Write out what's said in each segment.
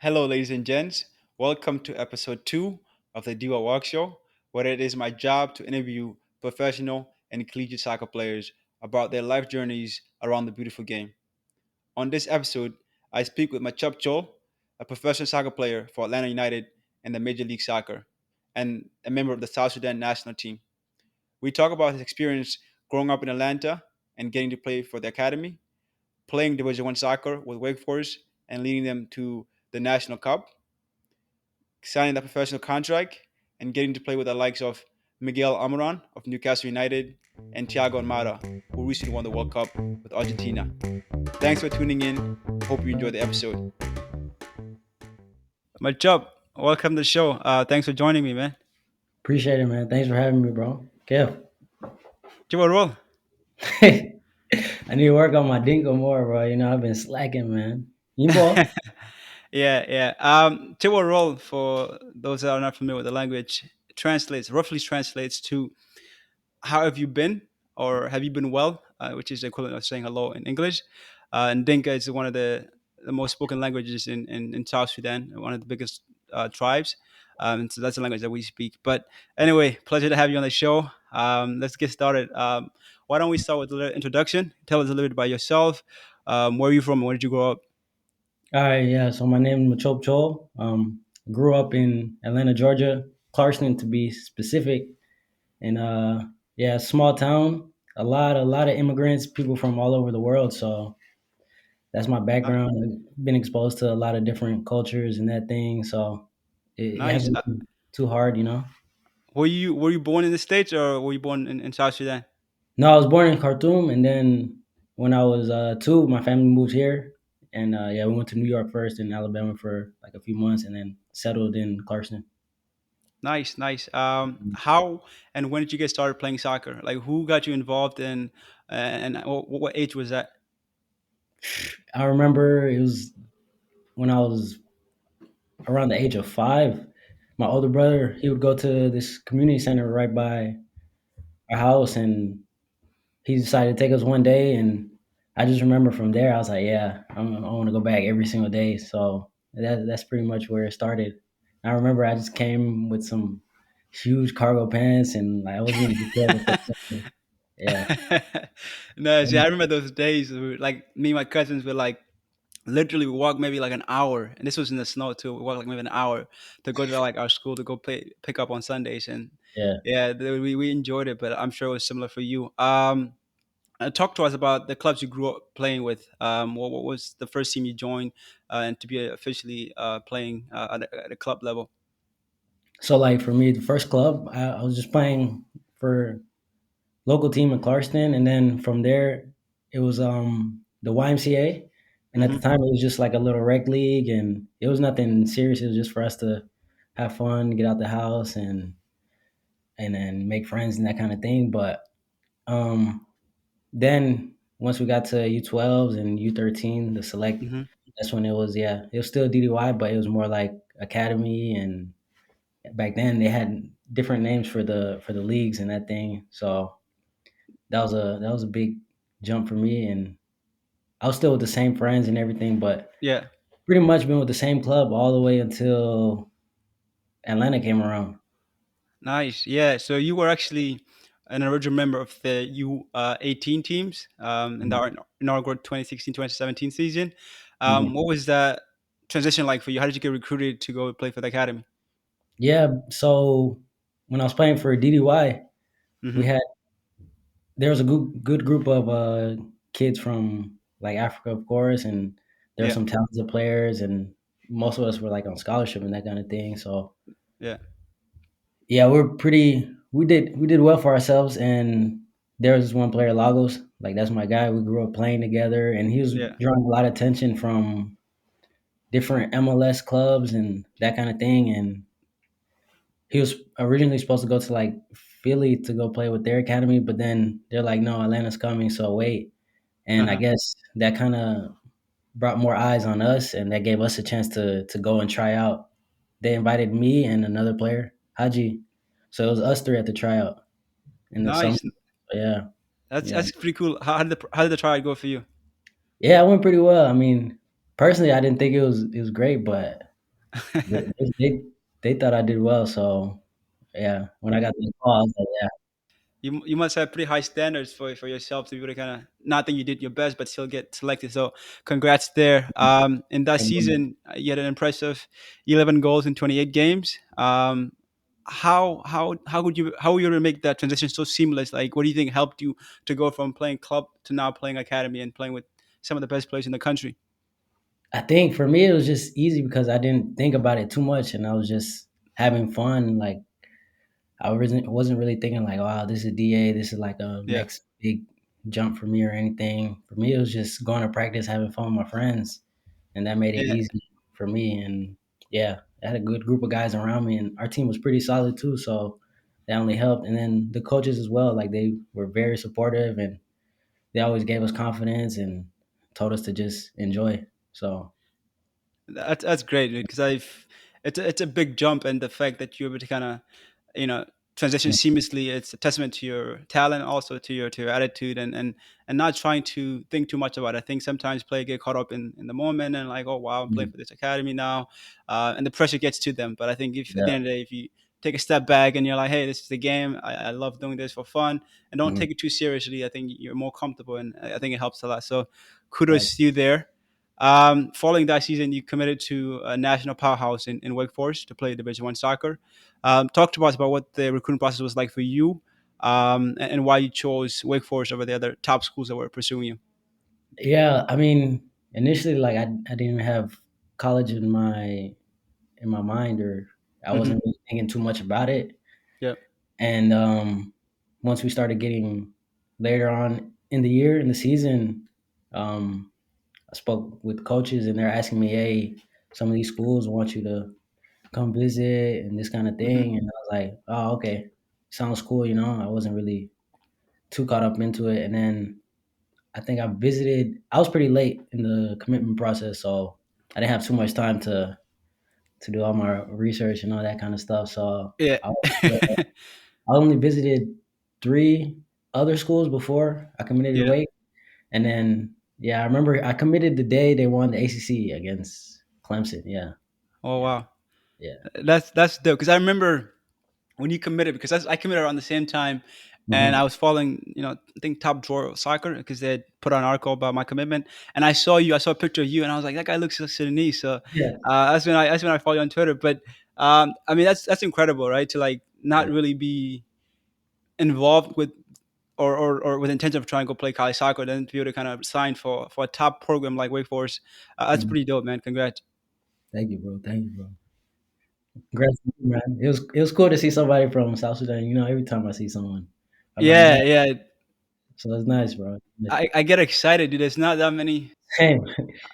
Hello, ladies and gents. Welcome to episode 2 of the Deu Awuok Show, where it is my job to interview professional and collegiate soccer players about their life journeys around the beautiful game. On this episode, I speak with Machop Chol, a professional soccer player for Atlanta United and the Major League Soccer, and a member of the South Sudan national team. We talk about his experience growing up in Atlanta and getting to play for the academy, playing Division One soccer with Wake Forest and leading them to the National Cup, signing that professional contract, and getting to play with the likes of Miguel Almiron of Newcastle United and Thiago Almada, who recently won the World Cup with Argentina. Thanks for tuning in. Hope you enjoyed the episode. My job. Welcome to the show. Thanks for joining me, man. Appreciate it, man. Thanks for having me, bro. Kev. Chivo roll. I need to work on my dingo more, bro. I've been slacking, man. You ball? Yeah. Chivo roll, for those that are not familiar with the language, roughly translates to how have you been, or have you been well, which is the equivalent of saying hello in English. And Dinka is one of the most spoken languages in South Sudan, one of the biggest tribes. So that's the language that we speak. But anyway, pleasure to have you on the show. Let's get started. Why don't we start with a little introduction? Tell us a little bit about yourself. Where are you from? Where did you grow up? All right, yeah. So my name is Machop Chol. Grew up in Atlanta, Georgia, Clarkston to be specific. And yeah, small town. A lot of immigrants, people from all over the world. So that's my background. I've been exposed to a lot of different cultures and that thing. So it Nice. hasn't been too hard. Were you born in the States, or were you born in South Sudan? No, I was born in Khartoum, and then when I was two, my family moved here, and yeah, we went to New York first, and Alabama for like a few months, and then settled in Clarkston. Nice. How and when did you get started playing soccer? Like, who got you involved in, and what age was that? I remember it was when I was around the age of 5. My older brother, he would go to this community center right by our house, and he decided to take us one day, and I just remember from there, I was like, yeah, I want to go back every single day. So that's pretty much where it started. I remember I just came with some huge cargo pants, and I wasn't even prepared to play. Yeah. No, see, I remember those days. Like, me and my cousins would, like, literally walk maybe like an hour, and this was in the snow too. We walked like maybe an hour to go to like our school to go pick up on Sundays, and Yeah. yeah, we enjoyed it. But I'm sure it was similar for you. Talk to us about the clubs you grew up playing with. What was the first team you joined, and to be officially playing at a club level? So like for me, the first club, I was just playing for local team in Clarkston, and then from there, it was the YMCA, and at the Hmm. time it was just like a little rec league, and it was nothing serious. It was just for us to have fun, get out the house, and then make friends and that kind of thing. But um, then once we got to U12s and U13, the select, Hmm. that's when it was still DDY, but it was more like academy, and back then they had different names for the leagues and that thing. So that was a big jump for me, and I was still with the same friends and everything, but Yeah. pretty much been with the same club all the way until Atlanta came around. Nice. Yeah. So you were actually an original member of the U18 teams in the inaugural 2016-2017 season. Mhm. What was that transition like for you? How did you get recruited to go play for the academy? Yeah, so when I was playing for DDY, we Hmm. had there was a good group of kids from like Africa, of course, and there were Yeah. some talented players, and most of us were like on scholarship and that kind of thing. So Yeah. yeah, we did well for ourselves, and there was this one player, Lagos, like that's my guy. We grew up playing together, and he was Yeah. drawing a lot of attention from different MLS clubs and that kind of thing. And he was originally supposed to go to like Philly to go play with their academy, but then they're like, no, Atlanta's coming, so wait. And I Uh-huh. guess that kind of brought more eyes on us, and that gave us a chance to go and try out. They invited me and another player, Haji. So it was us three at the tryout in the summer. Nice. Yeah, That's yeah, that's pretty cool. How did the trial go for you? yeah. It went pretty well. I mean, personally, I didn't think it was great, but They thought I did well, so yeah. When I got the call, I was like, yeah, You must have pretty high standards for yourself to be able to kind of not think you did your best, but still get selected. So, congrats there. In that thank you very much. season, you had an impressive 11 goals in 28 games. How would you able to make that transition so seamless? Like, what do you think helped you to go from playing club to now playing academy and playing with some of the best players in the country? I think for me it was just easy because I didn't think about it too much, and I was just having fun. Like I wasn't really thinking like, wow, this is DA, this is like a Yeah, next big jump for me or anything. For me, it was just going to practice, having fun with my friends, and that made it yeah. easy for me. And yeah, I had a good group of guys around me, and our team was pretty solid too. So that only helped. And then the coaches as well, like they were very supportive, and they always gave us confidence and told us to just enjoy. So That's great because I've it's a big jump, and the fact that you're able to kind of you know transition yeah, seamlessly, it's a testament to your talent, also to your attitude, and not trying to think too much about it. I think sometimes players get caught up in the moment and like, oh wow, I'm playing mhm, for this academy now, and the pressure gets to them. But I think if at the yeah, end of the day, if you take a step back and you're like, hey, this is the game, I love doing this for fun, and don't mhm, take it too seriously, I think you're more comfortable, and I think it helps a lot. So right. kudos to you there. Following that season, you committed to a national powerhouse in Wake Forest to play Division One soccer. Talk to us about what the recruiting process was like for you, and why you chose Wake Forest over the other top schools that were pursuing you. Yeah, I mean, initially, like I didn't have college in my mind, or I Hmm. wasn't really thinking too much about it. Yeah. And once we started getting later on in the year, in the season, um, I spoke with coaches, and they're asking me, "Hey, some of these schools want you to come visit and this kind of Hmm. thing." And I was like, "Oh, okay, sounds cool." I wasn't really too caught up into it. And then I think I visited. I was pretty late in the commitment process, so I didn't have too much time to do all my research and all that kind of stuff. So Yeah. I, I only visited 3 other schools before I committed to Yeah. Wake, and then yeah, I remember I committed the day they won the ACC against Clemson. Yeah, Oh yeah, wow, yeah. that's dope. Because I remember when you committed, because I committed around the same time, and I Mhm. was following, I think Top Drawer Soccer because they had put out an article about my commitment, and I saw a picture of you, and I was like, that guy looks so Sudanese. So Yeah, that's when I followed you on Twitter. But I mean, that's incredible, right? To like not yeah. really be involved with or with intention of trying to go play college soccer, then to be able to kind of sign for a top program like Wake Forest, that's Mhm. pretty dope, man. Congrats. Thank you, bro. Thank you, bro. Congrats, to you, man. It was cool to see somebody from South Sudan. Every time I see someone, I'm like, Yeah, man. yeah. So it's nice, bro. Nice. I get excited, dude. There's not that many. Same.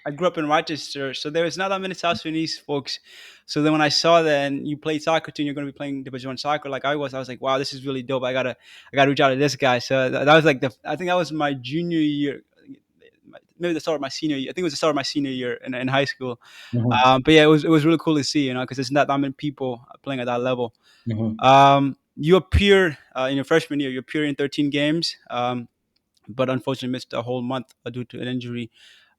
I grew up in Rochester, so there was not that many South Sudanese folks. So then when I saw that and you played soccer too, and you're going to be playing Division One soccer like I was like, wow, this is really dope. I gotta reach out to this guy. So that was like I think that was my junior year, maybe the start of my senior year. I think it was the start of my senior year in high school. Mhm, But yeah, it was really cool to see, because there's not that many people playing at that level. mhm, You appear in your freshman year. You appear in 13 games. But unfortunately missed a whole month due to an injury.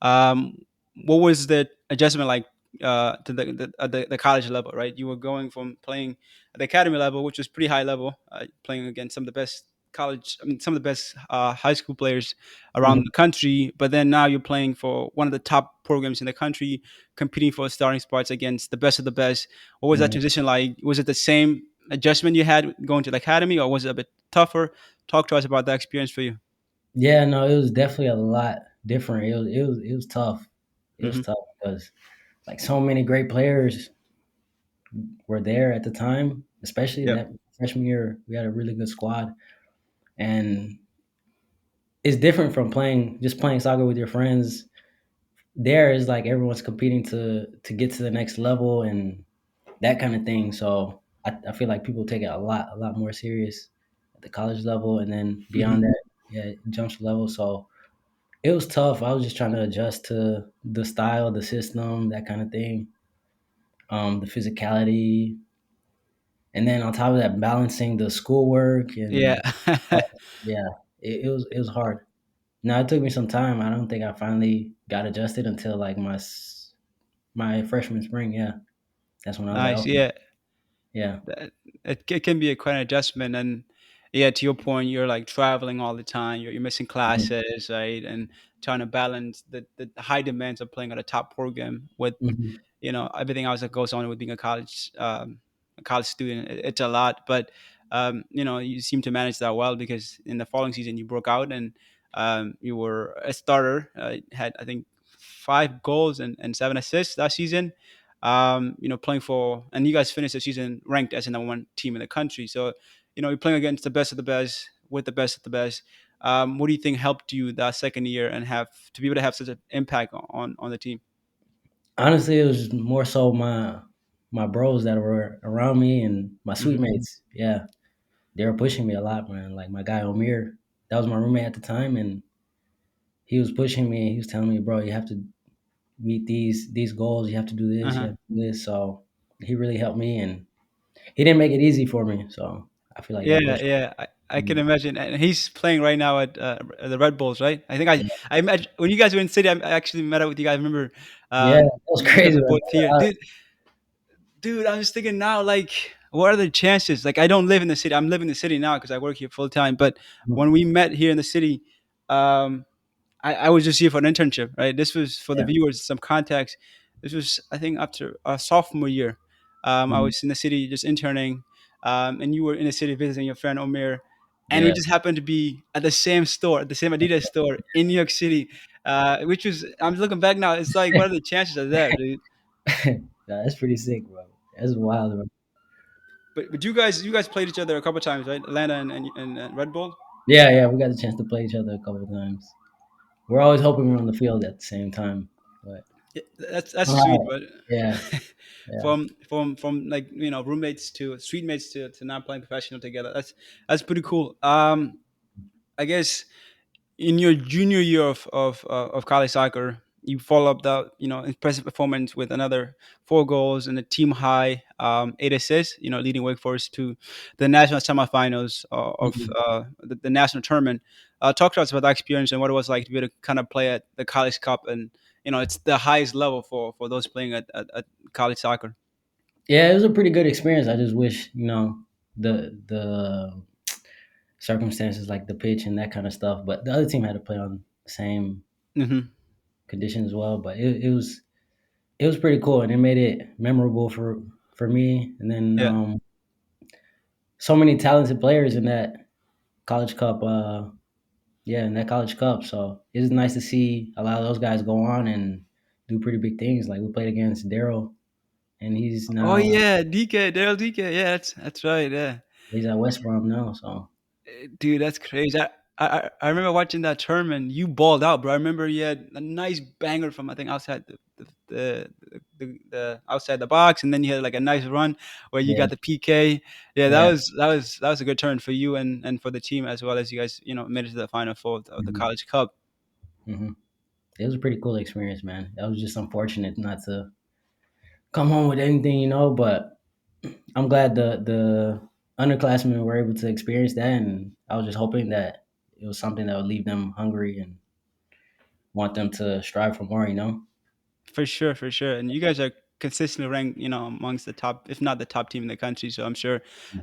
Um, what was the adjustment like to the college level? Right, you were going from playing at the academy level, which was pretty high level, playing against some of the best some of the best high school players around mhm, the country. But then now you're playing for one of the top programs in the country, competing for starting spots against the best of the best. What was that mhm. transition like? Was it the same adjustment you had going to the academy, or was it a bit tougher? Talk to us about that experience for you. Yeah, no, it was definitely a lot different. It was tough. It was Hmm. tough because like so many great players were there at the time, especially Yeah. that freshman year. We had a really good squad, and it's different from playing soccer with your friends. There is like everyone's competing to get to the next level and that kind of thing. So I feel like people take it a lot more serious at the college level, and then Hmm. beyond that, yeah, it jumps level. So it was tough. I was just trying to adjust to the style, the system, that kind of thing, the physicality, and then on top of that, balancing the schoolwork Yeah. and yeah, it was hard. Now it took me some time. I don't think I finally got adjusted until like my freshman spring. Yeah. That's when I was like, Nice. okay, Yeah. yeah, It can be a quite an adjustment. And yeah, to your point, you're like traveling all the time. You're missing mhm, classes, right? And trying to balance the high demands of playing at a top program with mhm, everything else that goes on with being a college student. It's a lot, but you seem to manage that well, because in the following season you broke out, and you were a starter. Had, I think, 5 goals and 7 assists that season. Playing for, and you guys finished the season ranked as the number one team in the country. So you're playing against the best of the best with the best of the best. What do you think helped you that second year and have to be able to have such an impact on the team? honestly, it was more so my bros that were around me and my suite Hmm. mates. Yeah, they were pushing me a lot, man. Like my guy Omir, that was my roommate at the time, and he was pushing me. He was telling me, bro, you have to meet these goals. You have to do this. You Uh-huh. have to do this. So he really helped me, and he didn't make it easy for me. So I feel like Yeah, that pushed. yeah, I can Me. imagine. And he's playing right now at the Red Bulls, right? I think I met when you guys were in city. I actually met up with you guys. I remember Yeah, that was you guys crazy, were man. both here, dude. I'm just thinking now, like, what are the chances? Like, I don't live in the city. I'm living in the city now because I work here full time. But when we met here in the city, um, I was just here for an internship, right? This was for the Yeah. viewers, some context. This was, I think, after a sophomore year. I Mhm. was in the city just interning, and you were in the city visiting your friend Omir, and we Yeah. just happened to be at the same store, at the same Adidas store in New York City, which was, I'm looking back now, it's like, what are the chances of that, dude? Nah, that's pretty sick, bro. That's wild, bro. But you guys played each other a couple times, right? Atlanta and Red Bull. Yeah, yeah, we got the chance to play each other a couple of times. We're always hoping we're on the field at the same time, but Yeah, that's sweet, somehow, but yeah, yeah, from like roommates to street mates to now playing professional together. That's pretty cool. I guess in your junior year of college soccer, you follow up that impressive performance with another 4 goals and a team high 8 assists. Leading Wake Forest to the national semifinals of mhm. the national tournament. Talk to us about that experience and what it was like to be able to kind of play at the College Cup, and it's the highest level for those playing at college soccer. Yeah. It was a pretty good experience. I just wish the circumstances like the pitch and that kind of stuff, but the other team had to play on the same Hmm. conditions as well. But it was pretty cool, and it made it memorable for me. And then Yeah. so many talented players in that college cup. Yeah, in that college cup. So it's nice to see a lot of those guys go on and do pretty big things. Like we played against Daryl, and Oh yeah, DK, Daryl DK. Yeah, that's right. Yeah. he's at West Brom now. So Dude, that's crazy. I remember watching that tournament. You balled out, bro. I remember you had a nice banger from, I think, outside the outside the box, and then you had like a nice run where you yeah, got the PK. Yeah, that yeah, was that was that was a good turn for you and for the team, as well as you guys made it to the final four of the hmm College Cup. hmm it was a pretty cool experience, man. That was just unfortunate not to come home with anything, But I'm glad the underclassmen were able to experience that, and I was just hoping that it was something that would leave them hungry and want them to strive for more. For sure, for sure. And you guys are consistently ranked, amongst the top, if not the top team in the country. So I'm sure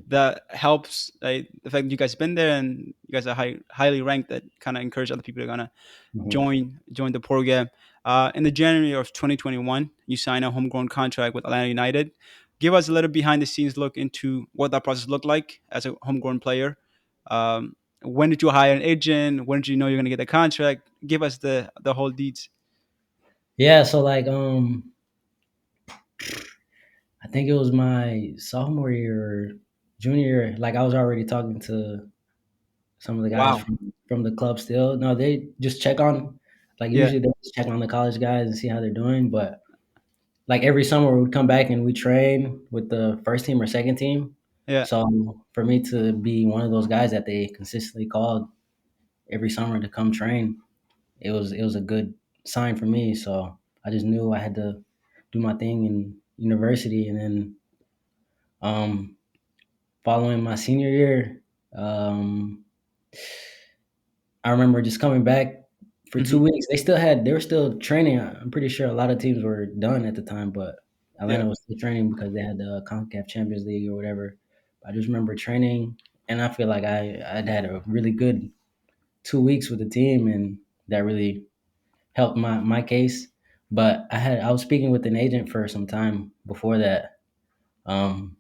that helps. The fact that you guys been there and you guys are highly ranked, that kind of encourage other people to kind of hmm join the program. In the January of 2021, you signed a homegrown contract with Atlanta United. Give us a little behind the scenes look into what that process looked like as a homegrown player. When did you hire an agent? When did you know you're going to get the contract? Give us the whole deeds. Yeah, so like I think it was my sophomore year or junior year. Like I was already talking to some of the guys Wow. from the club still. No, they just check on like Yeah. usually they just check on the college guys and see how they're doing. But like every summer we'd come back and we train with the first team or second team. Yeah. So for me to be one of those guys that they consistently called every summer to come train, it was a good sign for me. So I just knew I had to do my thing in university, and then um, following my senior year, um, I remember just coming back for Hmm. 2 weeks. They were still training. I'm pretty sure a lot of teams were done at the time, but Yeah. Atlanta was still training because they had the CONCACAF Champions League or whatever. I just remember training, and I feel like I'd had a really good 2 weeks with the team, and that really helped my case. But I was speaking with an agent for some time before that. Um,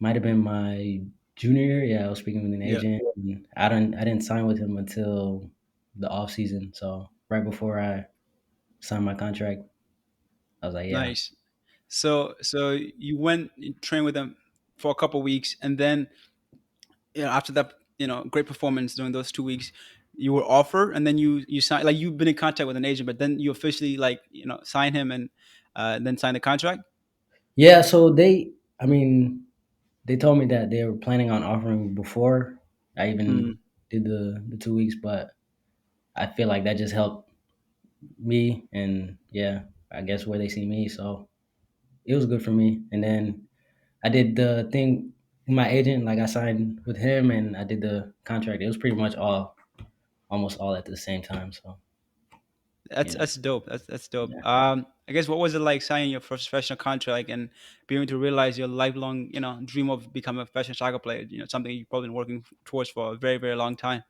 might have been my junior year. Yeah, I was speaking with an Yeah. agent. And I didn't sign with him until the off season. So right before I signed my contract, I was like, yeah. Nice. So you went and trained with them for a couple weeks, and then after that, great performance during those 2 weeks, you were offered, and then you signed. Like you've been in contact with an agent, but then you officially like sign him and then sign the contract. Yeah, so I mean, they told me that they were planning on offering me before I even Mm. did the 2 weeks, but I feel like that just helped me, and yeah, I guess where they see me. So it was good for me. And then I did the thing with my agent, like I signed with him and I did the contract. It was pretty much almost all at the same time. So That's yeah. that's dope. That's dope. Yeah. I guess what was it like signing your first professional contract and being able to realize your lifelong, dream of becoming a professional soccer player? Something you've probably been working towards for a very, very long time.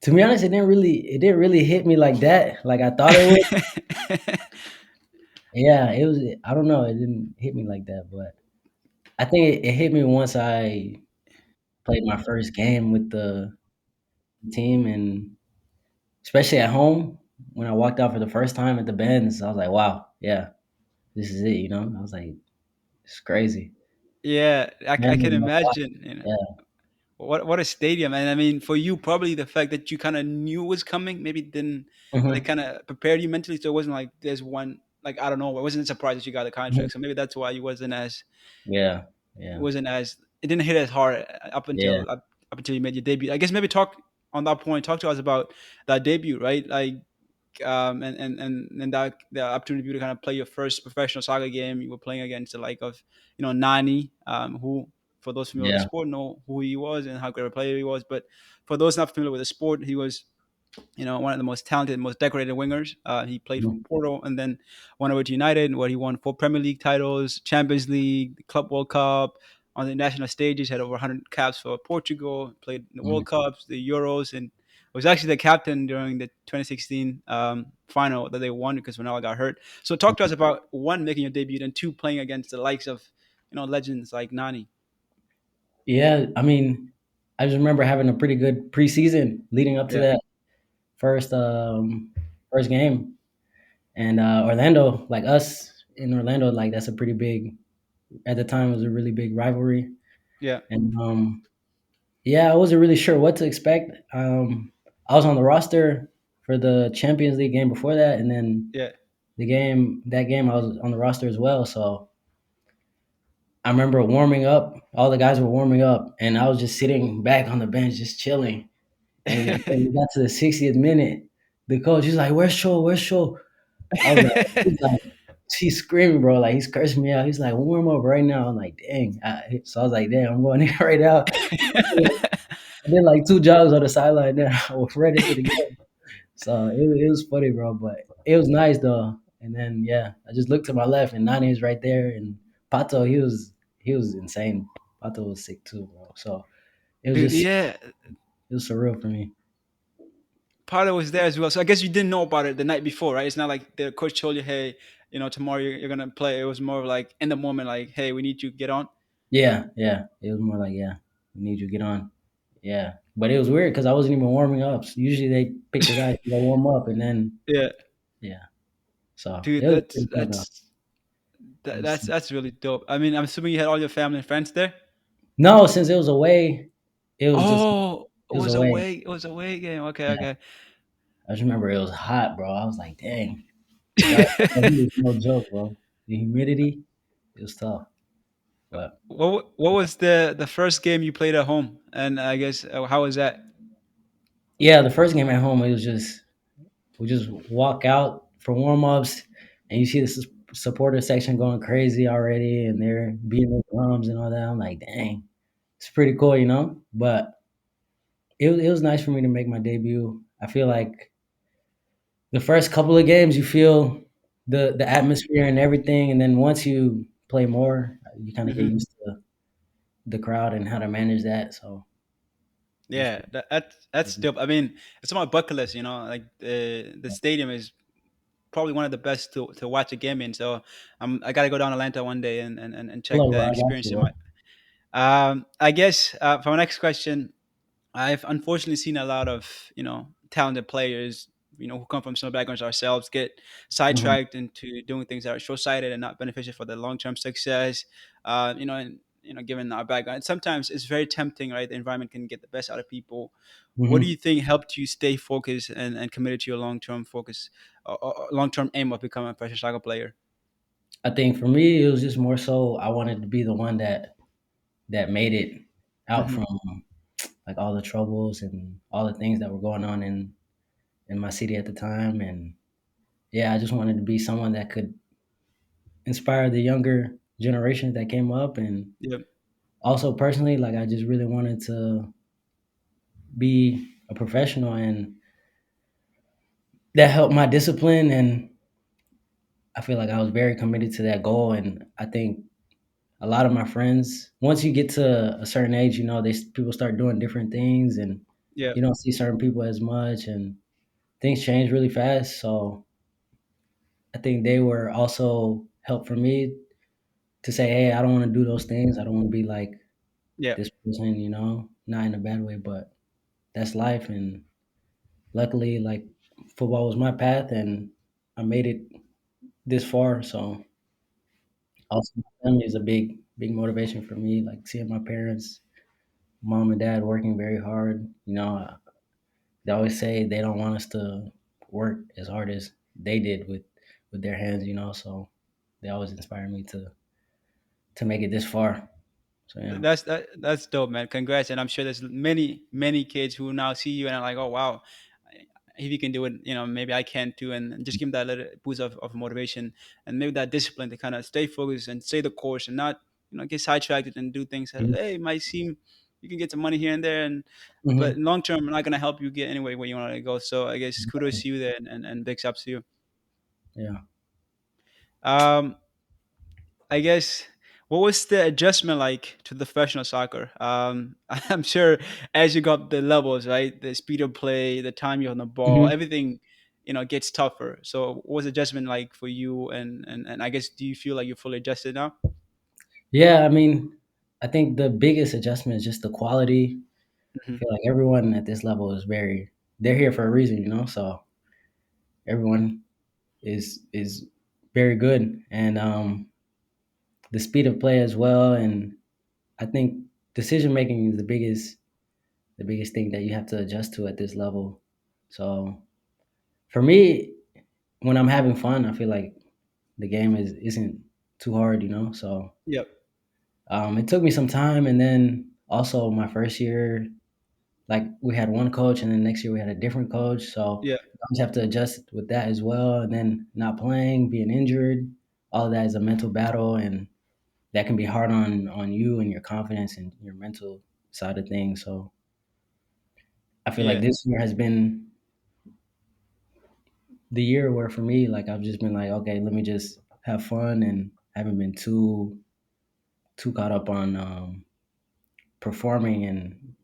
To be honest, it didn't really hit me like that, like I thought it would. Yeah, it was. I don't know. It didn't hit me like that, but I think it hit me once I played my first game with the team, and especially at home when I walked out for the first time at the Benz, I was like, "Wow, yeah, this is it." I was like, "It's crazy." Yeah, I can Memory in my pocket. imagine. Yeah. What a stadium, and I mean, for you, probably the fact that you kind of knew it was coming, maybe didn't like Mhm. kind of prepared you mentally, so it wasn't like there's one like I don't know, it wasn't a surprise that you got the Mhm. contract, so maybe that's why you Yeah. Yeah. wasn't as it didn't hit as hard Yeah. up until you made your debut. I guess maybe talk on that point, talk to us about that debut, right? Like and that the opportunity to kind of play your first professional soccer game. You were playing against the like of Nani, who for those familiar with the Yeah. sport know who he was and how great a player he was. But for those not familiar with the sport, he was one of the most talented, most decorated wingers. He played for Mhm. Porto and then went over to United, where he won 4 Premier League titles, Champions League, Club World Cup. On the national stages, had over 100 caps for Portugal. Played in the Mhm. World Cups, the Euros, and was actually the captain during the 2016 final that they won because Ronaldo got hurt. So talk to us about one making your debut and two playing against the likes of legends like Nani. Yeah. I mean, I just remember having a pretty good preseason leading up to Yeah, that first um first game. And Orlando, like us in Orlando, like that's a pretty big at the time it was a really big rivalry. yeah, And yeah, I wasn't really sure what to expect. I was on the roster for the Champions League game before that, and then yeah. that game I was on the roster as well. So I remember warming up. All the guys were warming up, and I was just sitting back on the bench, just chilling. And when we got to the 60th minute, the coach he's like, "Where's Show? Where's Show?" I was like, he's like, he's screaming, bro. Like he's cursing me out. He's like, warm up right now. I'm like, dang. So I was like, damn, I'm going in right now. I did like 2 jogs on the sideline. Then I was right into the game. So it was funny, bro. But it was nice though. And then yeah, I just looked to my left, and Nani is right there, and Pato, he was insane. Pato was sick too, bro. So it was Dude, just yeah. it was surreal for me. Part was there as well. So I guess you didn't know about it the night before, right? It's not like the coach told you, "Hey, tomorrow you're gonna play." It was more of like in the moment, like, "Hey, we need you to get on." Yeah, yeah. It was more like, yeah, we need you to get on. Yeah. But it was weird because I wasn't even warming up. So usually they pick the guys to go warm up and then Yeah, yeah. So dude, it was pretty fun though. It was, that's really dope. I mean, I'm assuming you had all your family and friends there. no, since it was away, it was just Oh, it was away. it was a away game. Okay, Yeah. okay. I just remember it was hot, bro. I was like, dang. That heat was no joke, bro. The humidity, it was tough. But What was the first game you played at home? And I guess how was that? yeah, the first game at home, it was just we just walk out for warm ups, and you see the supporter section going crazy already, and they're beating the drums and all that. I'm like, dang, it's pretty cool. But it was nice for me to make my debut. I feel like the first couple of games, you feel. the atmosphere and everything. And then once you play more, you kind of get Hmm. used to the crowd and how to manage that. So it was Yeah, that's pretty. dope. I mean, it's on my bucket list. Like the stadium is probably one of the best to watch a game in. So I gotta go down to Atlanta one day and check Hello, the bro. I got experience you, in bro. my. I guess for my next question, I've unfortunately seen a lot of talented players who come from similar backgrounds ourselves get Mhm, sidetracked into doing things that are short-sighted and not beneficial for their long-term success. And given our background, sometimes it's very tempting, right? The environment can get the best out of people. What do mhm. you think helped you stay focused and committed to your long-term focus, long-term aim of becoming a professional soccer player? I think for me, it was just more so I wanted to be the one that made it out Hmm. from like all the troubles and all the things that were going on in my city at the time. And yeah, I just wanted to be someone that could inspire the younger generations that came up. And Yeah, also personally, like I just really wanted to be a professional, and that helped my discipline. And I feel like I was very committed to that goal. And I think a lot of my friends, once you get to a certain age, they people start doing different things, and yeah, you don't see certain people as much, and things change really fast. So I think they were also help for me to say, hey, I don't want to do those things. I don't want to be like yeah. this person, not in a bad way, but that's life. And luckily, like football was my path, and I made it this far. So also, my family is a big motivation for me. Like seeing my parents, mom and dad working very hard. They always say they don't want us to work as hard as they did with their hands. So they always inspire me to make it this far. So yeah. That's dope, man. Congrats, and I'm sure there's many kids who now see you and are like, oh wow, if you can do it, maybe I can too, and just give them that little boost of motivation and maybe that discipline to kind of stay focused and stay the course and not get sidetracked and do things that Mhm. hey might seem you can get some money here and there but Mhm. in long term not gonna help you get anywhere where you want to go. So I guess kudos Exactly. to you there and big ups to you. Yeah. Um, I guess what was the adjustment like to the professional soccer? I'm sure as you got the levels, right, the speed of play, the time you're on the ball, Mhm. everything, gets tougher. So, what was adjustment like for you? And I guess do you feel like you're fully adjusted now? Yeah, I mean, I think the biggest adjustment is just the quality. I Hmm. feel like everyone at this level is they're here for a reason, so everyone is very good. And the speed of play as well. And I think decision making is the biggest thing that you have to adjust to at this level. So for me, when I'm having fun, I feel like the game isn't too hard, So Yep. it took me some time, and then also my first year, like we had one coach, and then next year we had a different coach. So Yeah. you always have to adjust with that as well. And then not playing, being injured, all of that is a mental battle, and that can be hard on you and your confidence and your mental side of things. So I feel like Yeah. this year has been the year where for me, like I've just been like, okay, let me just have fun, and haven't been too caught up on performing and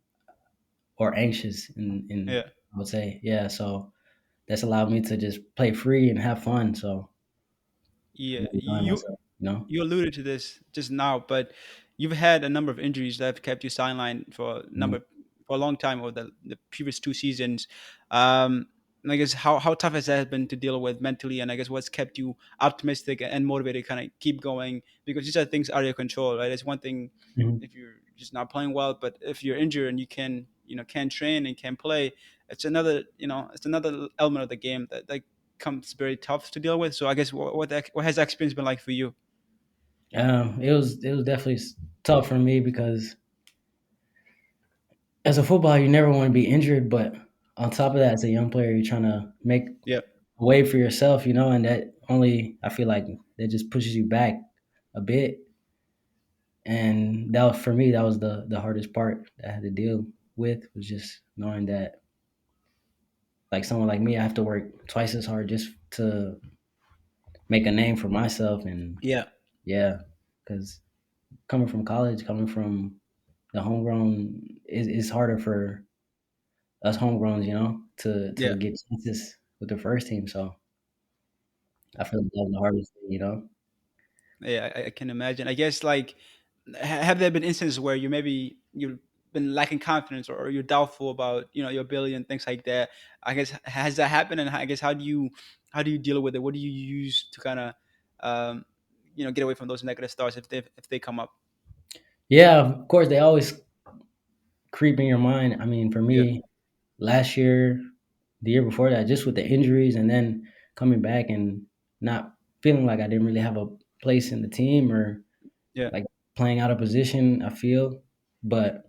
or anxious in Yeah. I would say, yeah. So that's allowed me to just play free and have fun. So I'm Yeah. enjoying myself, You alluded to this just now, but you've had a number of injuries that have kept you sidelined Mhm. for a long time over the previous two seasons. And I guess how tough has that been to deal with mentally, and I guess what's kept you optimistic and motivated, to kind of keep going because these are things out of your control, right? It's one thing Mhm. if you're just not playing well, but if you're injured and you can train and can play, it's another element of the game that comes very tough to deal with. So I guess what has that experience been like for you? It was definitely tough for me because as a footballer, you never want to be injured, but on top of that, as a young player, you're trying to make Yeah, a way for yourself, and that only I feel like that just pushes you back a bit. And that was for me, that was the hardest part that I had to deal with, was just knowing that like someone like me, I have to work twice as hard just to make a name for myself. And Yeah, yeah, because coming from college, coming from the homegrown, is harder for us homegrowns, to yeah, get chances with the first team. So I feel like that was the hardest thing. yeah. I can imagine. I guess like, have there been instances where you've been lacking confidence, or you're doubtful about your ability and things like that? I guess, has that happened? And I guess, how do you deal with it? What do you use to kind of um, get away from those negative thoughts if they come up? Yeah, of course, they always creep in your mind. I mean, for Yeah, me, last year, the year before that, just with the injuries and then coming back and not feeling like I didn't really have a place in the team or yeah. like playing out of position, I feel. But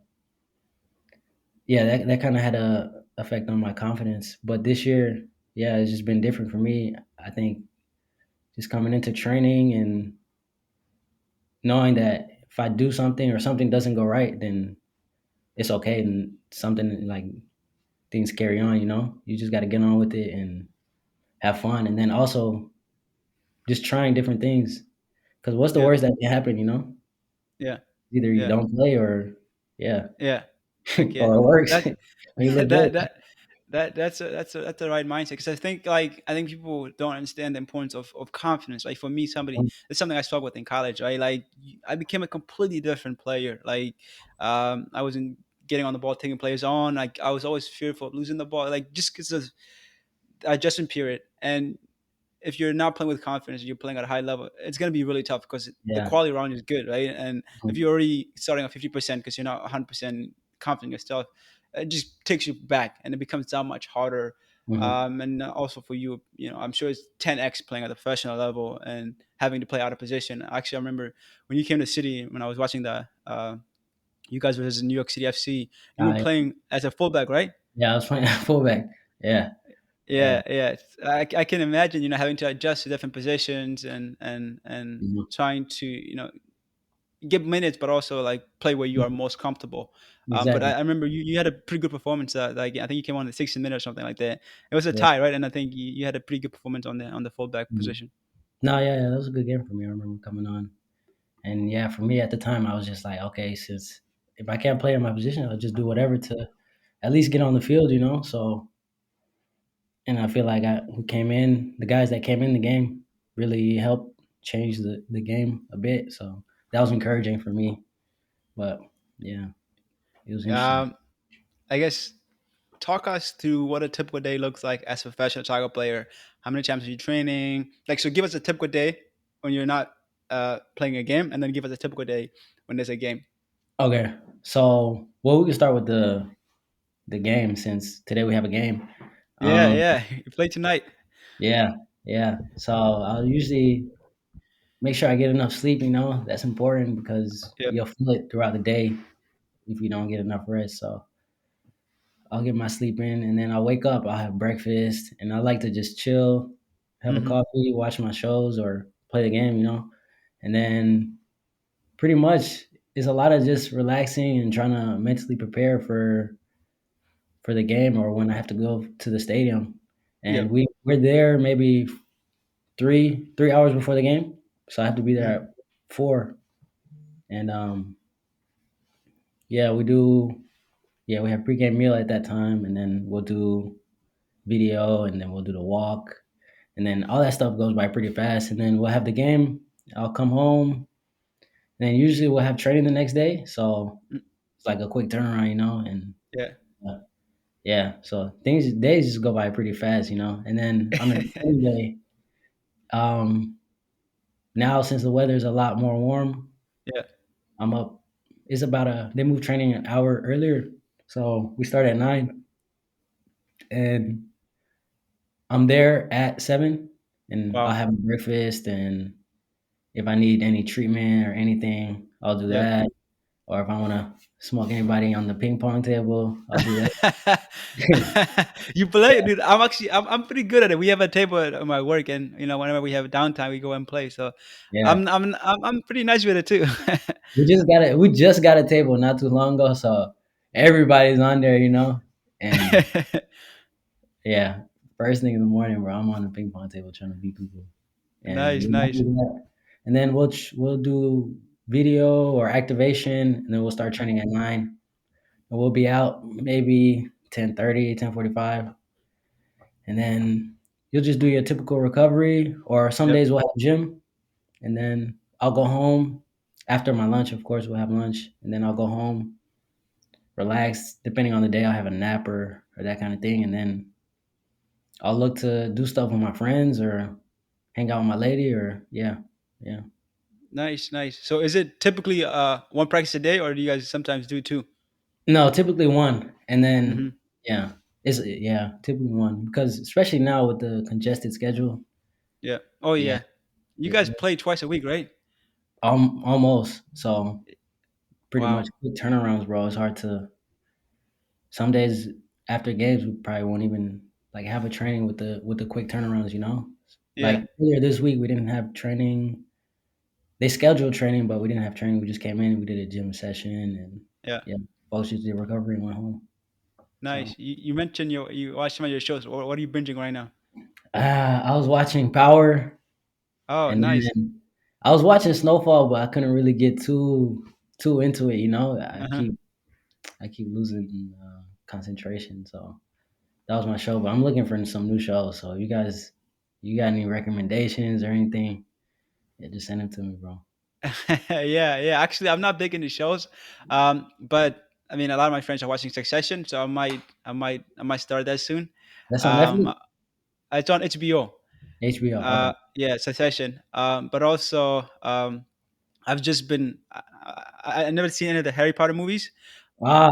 yeah, that kind of had a effect on my confidence. But this year, yeah, it's just been different for me. I think just coming into training and knowing that if I do something or something doesn't go right, then it's okay, and something like things carry on. You just got to get on with it and have fun, and then also just trying different things. Because what's the Yeah, worst that can happen? yeah, Either you yeah, don't play or yeah, yeah. Heck yeah. or it works That when you look good. that that that's the right mindset, because I think people don't understand the importance of confidence. Like, for me, it's something I struggled with in college. Right, like, I became a completely different player. Like, I wasn't getting on the ball, taking players on. Like, I was always fearful of losing the ball. Like, just because of adjustment period. And if you're not playing with confidence, you're playing at a high level, it's going to be really tough, because the Yeah. quality around you is good, right? And if Mhm. you're already starting at 50% because you're not 100% confident in yourself, it just takes you back, and it becomes that much harder. Mhm. And also for you, I'm sure it's 10x playing at the professional level and having to play out of position. Actually, I remember when you came to the city, when I was watching you guys versus New York City FC, you were Yeah. playing as a fullback, right? Yeah, I was playing fullback. Yeah. Yeah. Yeah, yeah. I can imagine, having to adjust to different positions, and Mhm. trying to, get minutes, but also like play where you are most comfortable. But I, Exactly. I remember you had a pretty good performance. Like, I think you came on the 60th minute or something like that. It was a Yeah. tie, right? And I think you had a pretty good performance on the fullback Mhm. position. No, yeah, that was a good game for me. I remember coming on. And yeah, for me at the time, I was just like, okay, since if I can't play in my position, I'll just do whatever to at least get on the field. So, and I feel like the guys that came in the game really helped change the game a bit. So that was encouraging for me. But yeah, it was interesting. I guess, talk us through what a typical day looks like as a professional soccer player. How many times are you training? Like, so give us a typical day when you're not playing a game, and then give us a typical day when there's a game. Okay, so well, we can start with the game since today we have a game. Yeah, Um, yeah. You play tonight. yeah, yeah. So I'll usually make sure I get enough sleep. That's important because Yep. you'll feel it throughout the day if you don't get enough rest. So I'll get my sleep in, and then I'll wake up. I'll have breakfast, and I like to just chill, have a Hmm. coffee, watch my shows, or play the game. And then pretty much it's a lot of just relaxing and trying to mentally prepare for the game or when I have to go to the stadium. And Yep. we're there maybe three hours before the game, so I have to be there Hmm. at 4. And yeah, we do. Yeah, we have pregame meal at that time, and then we'll do video, and then we'll do the walk, and then all that stuff goes by pretty fast. And then we'll have the game. I'll come home, and then usually we'll have training the next day. So it's like a quick turnaround. And Yeah. uh, yeah, so days just go by pretty fast. And then on the training day, um, now since the weather's a lot more warm, Yeah. I'm up. It's about they move training an hour earlier, so we start at 9, and I'm there at 7, and I'll Wow. have breakfast, and if I need any treatment or anything, I'll do Yeah. that. Or if I want to smoke anybody on the ping pong table, I'll do that. You play, dude. I'm pretty good at it. We have a table at my work, and whenever we have downtime, we go and play. So Yeah, I'm pretty nice with it too. we just got a table not too long ago, so everybody's on there. And yeah, first thing in the morning, bro, I'm on the ping pong table trying to beat people. and Nice, we'll nice. do that. And then we'll do video or activation, and then we'll start Uh-huh. training at 9. And we'll be out maybe 10:30, 10:45, and then you'll just do your typical recovery. Or some Yep. days we'll have gym, and then I'll go home after my lunch. Of course, we'll have lunch, and then I'll go home, relax. Depending on the day, I'll have a nap or that kind of thing, and then I'll look to do stuff with my friends or hang out with my lady or yeah, yeah. Nice, nice. So is it typically one practice a day, or do you guys sometimes do two? No, typically one, and then Mm-hmm. yeah, yeah, typically one because especially now with the congested schedule, Yeah. Oh yeah, yeah. You it, guys play twice a week, right? almost. So pretty much Wow. quick turnarounds, bro. It's hard to. Some days after games, we probably won't even like have a training with the quick turnarounds. You know, Yeah. like earlier this week, we didn't have training. They scheduled training, but we didn't have training. We just came in, we did a gym session, and Yeah. yeah, folks just did recovery and went home. So Nice. You mentioned you watch some of your shows. What are you binging right now? I was watching Power, Oh, and nice. then I was watching Snowfall, but I couldn't really get too into it. You know, Uh-huh. I keep losing concentration. So that was my show. But I'm looking for some new shows. So you got any recommendations or anything? Yeah, just send them to me, bro. Yeah, yeah. Actually, I'm not big into shows, but I mean, a lot of my friends are watching Succession, so I might start that soon. That's on Um, Netflix, it's on HBO. HBO. Okay. Yeah, Succession. But also, I've just been I never seen any of the Harry Potter movies. Ah,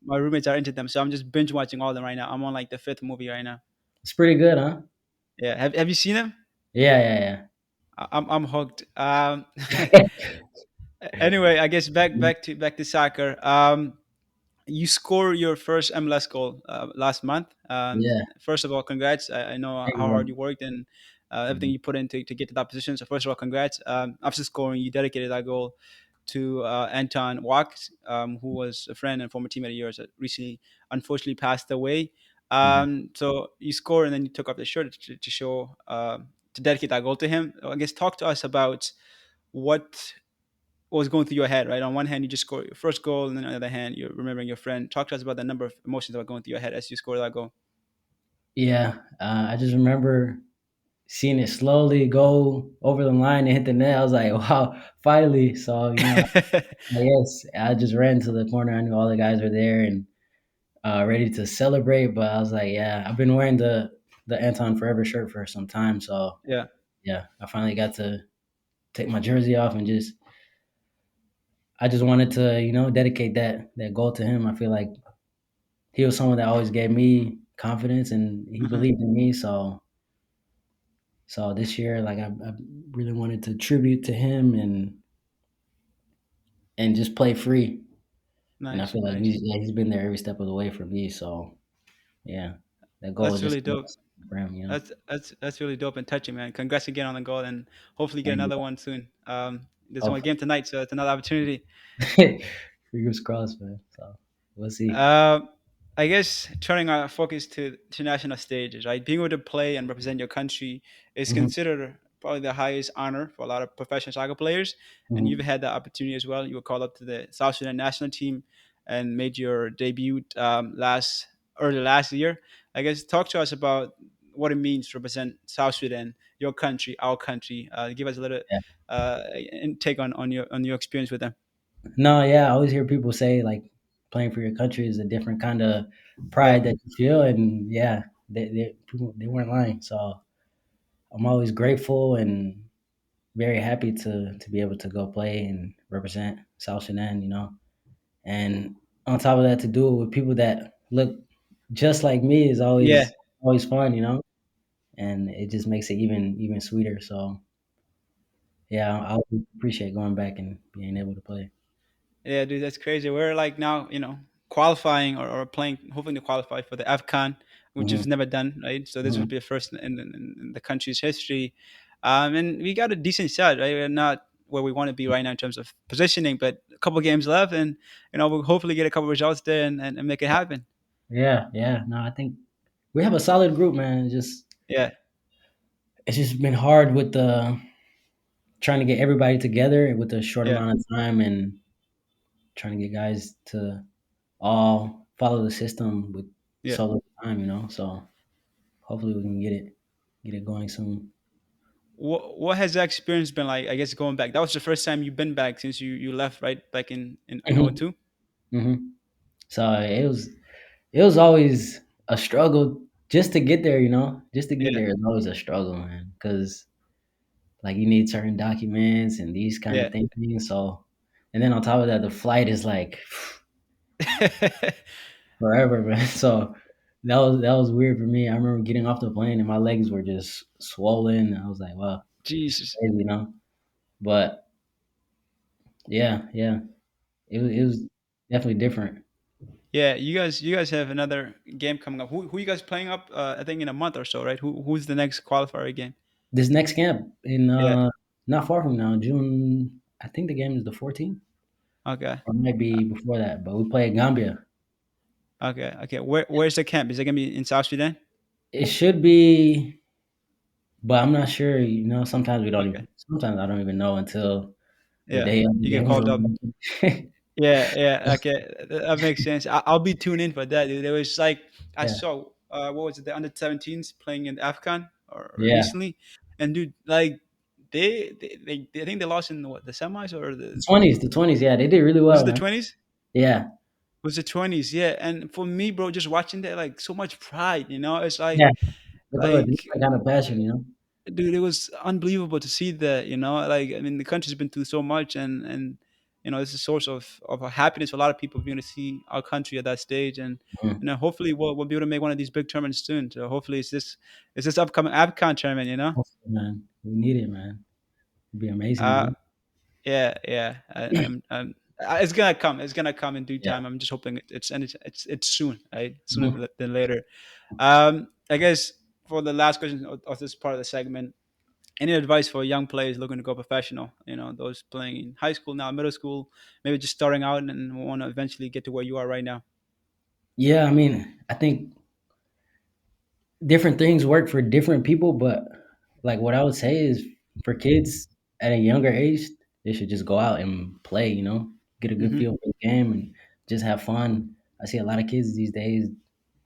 My roommates are into them, so I'm just binge watching all of them right now. I'm on like the fifth movie right now. it's pretty good, huh? Yeah, have you seen them? Yeah, yeah, I'm hooked. yeah. Anyway, I guess back to soccer. You score your first MLS goal last month. Yeah. First of all, congrats. I know Thank how you, hard bro. you worked and everything Mhm. you put in to get to that position. So first of all, congrats. After scoring, you dedicated that goal to Anton Walks, who was a friend and former teammate of yours that recently, unfortunately, passed away. Mhm. So you score and then you took off the shirt to show to dedicate that goal to him. I guess talk to us about what was going through your head, right? On one hand, you just score your first goal, and then on the other hand, you're remembering your friend. Talk to us about the number of emotions that were going through your head as you score that goal. Yeah, I just remember seeing it slowly go over the line and hit the net. I was like, "Wow, finally!" So yes, I just ran to the corner. I knew all the guys were there and ready to celebrate. But I was like, "Yeah, I've been wearing the Anton Forever shirt for some time." So Yeah. yeah, I finally got to take my jersey off and just I just wanted to dedicate that goal to him. I feel like he was someone that always gave me confidence and he Uh-huh. believed in me. So this year, like I really wanted to tribute to him and just play free. And I Nice, feel like nice. he's been there every step of the way for me. So yeah, that goal was That's just really dope. for him. That's really dope and touching, man. Congrats again on the goal, and hopefully get Thank you. another one soon. There's only a Hopefully, game tonight, so it's another opportunity. fingers crossed, man. So we'll see. Uh, I guess turning our focus to international stages, right? Being able to play and represent your country is Hmm. considered probably the highest honor for a lot of professional soccer players. And you've Hmm. had the opportunity as well. You were called up to the South Sudan national team and made your debut early last year. I guess talk to us about what it means to represent South Sudan, your country, our country. Give us a little Yeah. take on your experience with them. No, yeah, I always hear people say like playing for your country is a different kind of Yeah. pride that you feel, and yeah, they weren't lying. So I'm always grateful and very happy to be able to go play and represent South Sudan. And on top of that, to do it with people that look just like me is Yeah. always fun. And it just makes it even sweeter. So yeah, I always appreciate going back and being able to play. Yeah, dude, that's crazy. We're like now, qualifying or playing, hoping to qualify for the AFCON, which Hmm. is never done, right? So this would Hmm. be a first in the country's history. And we got a decent shot, right? We're not where we want to be right now in terms of positioning, but a couple games left, and we'll hopefully get a couple results there and make it happen. Yeah, yeah. No, I think we have a solid group, man. Just Yeah, it's just been hard with the trying to get everybody together with a short Yeah, amount of time and trying to get guys to all follow the system with yeah. so little time, you know. So hopefully we can get it going soon. What has that experience been like? I guess going back, that was the first time you've been back since you left, right? Back in Hmm. '02. Hmm. So it was always a struggle just to get there, you know. Just to get Yeah, there is always a struggle, man, because like you need certain documents and these kind of yeah. things. So, and then on top of that, the flight is like forever, man. So that was weird for me. I remember getting off the plane and my legs were just swollen. I was like, wow, Jesus. crazy, you know. But yeah, yeah, it was definitely different. Yeah, you guys have another game coming up. Who you guys playing up? I think in a month or so, right? Who's the next qualifier game? This next camp in Yeah. not far from now, June. I think the game is the 14th, Okay. or it might be before that. But we play Gambia. Okay. Okay. Where's the camp? Is it gonna be in South Sudan? It should be, but I'm not sure. You know, sometimes we don't Okay. even. Sometimes I don't even know until the Yeah. day of the You get game. called up. Yeah. Yeah. Okay. That makes sense. I'll be tuned in for that, dude. There was like I Yeah, saw what was it, the under 17s playing in AFCON or yeah. recently, and dude, like I think they lost in what, the semis or The the 20s, the 20s. Yeah, they did really was well, it the man. 20s? Yeah, Was the 20s? Yeah. And for me, bro, just watching that, like so much pride. It's yeah. With a like different kind of passion, you know. dude, it was unbelievable to see that. Like I mean, the country's been through so much, and it's a source of happiness for a lot of people being to see our country at that stage, and Mm. hopefully we'll be able to make one of these big tournaments soon. So hopefully it's this upcoming AFCON tournament. Hopefully, man. We need it, man. It'd be amazing, Uh, man. yeah, yeah. It's gonna come. It's gonna come in due Yeah. time. I'm just hoping it's soon, right? Mhm. Sooner than later. I guess for the last question of this part of the segment, any advice for young players looking to go professional? Those playing in high school now, middle school, maybe just starting out and want to eventually get to where you are right now. Yeah, I mean, I think different things work for different people, but like what I would say is for kids at a younger age, they should just go out and play, you know, get a good Hmm. feel for the game and just have fun. I see a lot of kids these days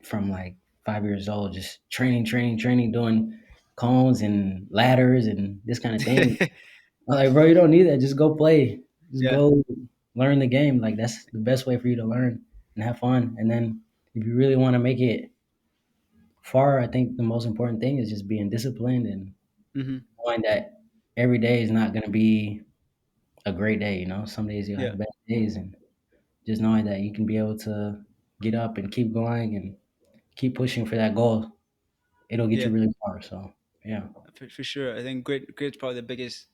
from like 5 years old just training, training, training, doing cones and ladders and this kind of thing. I'm like, bro, you don't need that. Just go play. Just Yeah. go learn the game. Like that's the best way for you to learn and have fun. And then if you really want to make it far, I think the most important thing is just being disciplined and Hmm. knowing that every day is not going to be a great day. You know, some days you'll Yeah. have bad days, and just knowing that you can be able to get up and keep going and keep pushing for that goal, it'll get Yeah. you really far. So, yeah. For sure. I think grade is probably the biggest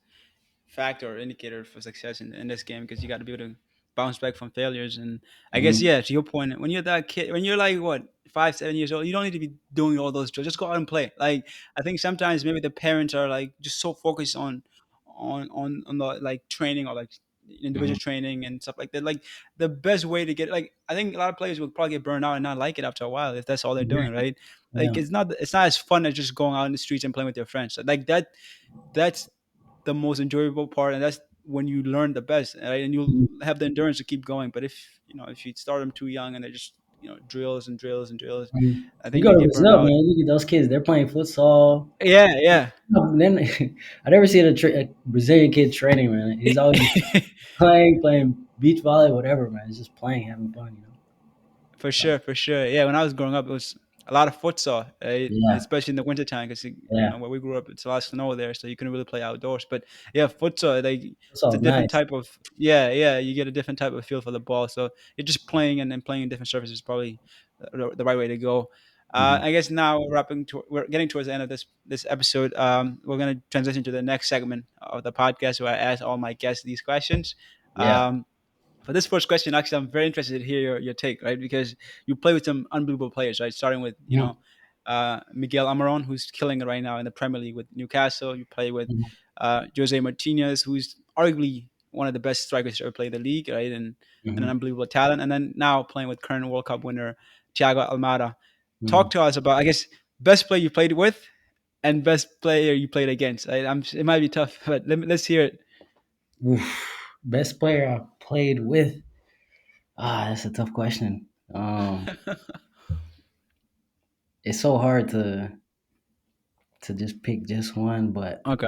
factor or indicator for success in this game, because you got to be able to bounce back from failures. And I guess, Mhm. yeah, to your point, when you're that kid, when you're like what, 5, 7 years old, you don't need to be doing all those drills. Just go out and play. Like I think sometimes maybe the parents are like just so focused on the like training or like individual Mhm. training and stuff like that. Like the best way to get, like I think a lot of players will probably get burned out and not like it after a while if that's all they're doing, Exactly. right? Like Yeah. it's not as fun as just going out in the streets and playing with your friends. Like that's the most enjoyable part, and that's when you learn the best, right? And you'll Mhm. have the endurance to keep going. But if you start them too young and they're just drills and drills and drills, I You think go they to get burned Brazil, out. man. Look at those kids. They're playing futsal. Yeah, yeah. Then I never seen a Brazilian kid training, man. He's always playing beach volley, whatever, man. It's just playing, having fun, you know. For So sure, for sure. Yeah, when I was growing up, it was a lot of futsal, yeah, especially in the wintertime, because yeah. where we grew up, it's a lot of snow there, so you couldn't really play outdoors. But yeah, futsal, like it's a Futsal's different nice. type of, yeah, yeah. You get a different type of feel for the ball, so you're just playing and then playing in different surfaces is probably the right way to go. Mhm. I guess now we're getting towards the end of this episode. We're gonna transition to the next segment of the podcast where I ask all my guests these questions. Yeah. Um, for this first question, actually, I'm very interested to hear your take, right? Because you play with some unbelievable players, right? Starting with, Mhm. Miguel Almiron, who's killing it right now in the Premier League with Newcastle. You play with Mhm. Jose Martinez, who's arguably one of the best strikers to ever play the league, right? And an Mhm. unbelievable talent. And then now playing with current World Cup winner Thiago Almada. Talk Mhm. to us about, I guess, best player you played with, and best player you played against. It might be tough, but let's hear it. Oof. Best player I played with. That's a tough question. It's so hard to just pick just one, but Okay,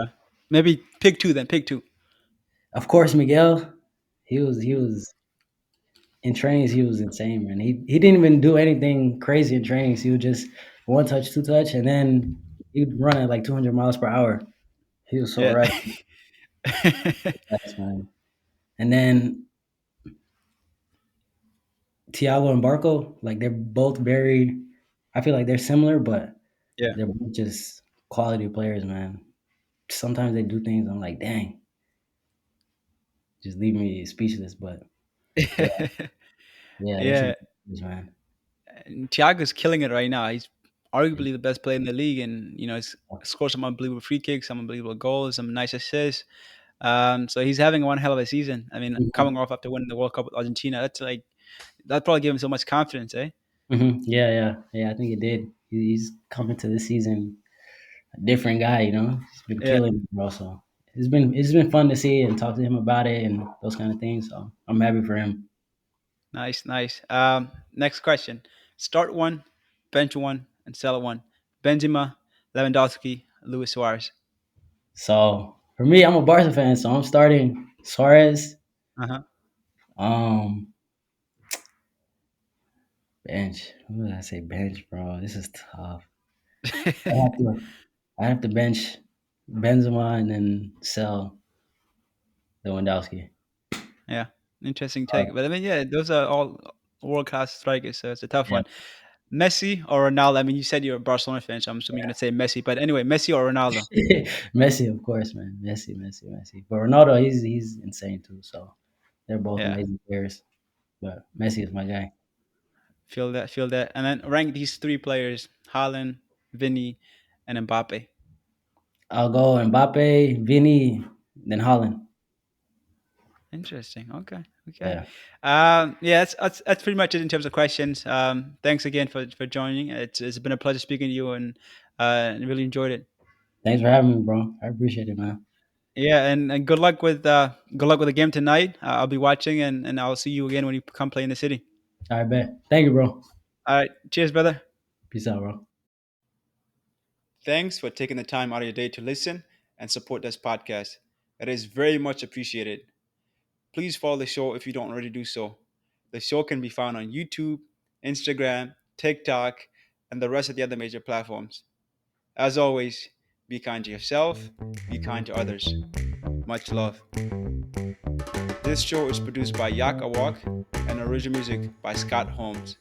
maybe pick two then. Pick two. of course Miguel. He was in trainings. He was insane, man. He didn't even do anything crazy in trainings. He would just one touch, two touch, and then he'd run at like 200 miles per hour. He was so Yeah. right, man. And then Thiago and Barco, like they're both very. I feel like they're similar, but Yeah. they're both just quality players, man. Sometimes they do things I'm like, dang, just leave me speechless. But yeah, yeah, there's some Yeah. players, man. And Thiago's killing it right now. He's arguably the best player in the league, and he's scored some unbelievable free kicks, some unbelievable goals, some nice assists. So he's having one hell of a season. I mean, Mhm. coming off after winning the World Cup with Argentina, that probably gave him so much confidence, eh? Yeah, yeah, yeah. I think it did. He's coming to this season a different guy. He's been Yeah. killing it, bro. So it's been fun to see and talk to him about it and those kind of things. So I'm happy for him. Nice, nice. Next question: start one, bench one, and sell one. Benzema, Lewandowski, Luis Suarez. So for me, I'm a Barca fan, so I'm starting Suarez. Uh huh. Um, bench. Who did I say bench, bro? This is tough. I have to, I have to bench Benzema and then sell Lewandowski. Yeah, interesting Uh, take. But I mean, yeah, those are all world class strikers, so it's a tough yeah. one. Messi or Ronaldo? I mean, you said you're a Barcelona fan, so I'm assuming you're gonna say Messi. But anyway, Messi or Ronaldo? Messi, of course, man. Messi, Messi, Messi. But Ronaldo, he's insane too. So they're both Yeah, amazing players. But Messi is my guy. feel that, feel that. And then rank these three players: Haaland, Vinny, and Mbappe. I'll go Mbappe, Vini, then Holland. Interesting. Okay. Okay. Yeah. Yeah, that's pretty much it in terms of questions. Thanks again for joining. It's been a pleasure speaking to you, and really enjoyed it. Thanks for having me, bro. I appreciate it, man. Yeah, and good luck with the game tonight. I'll be watching, and I'll see you again when you come play in the city. All right, bet. Thank you, bro. All right. Cheers, brother. Peace out, bro. Thanks for taking the time out of your day to listen and support this podcast. It is very much appreciated. Please follow the show if you don't already do so. The show can be found on YouTube, Instagram, TikTok, and the rest of the other major platforms. As always, be kind to yourself, be kind to others. Much love. This show is produced by Yak Awok and original music by Scott Holmes.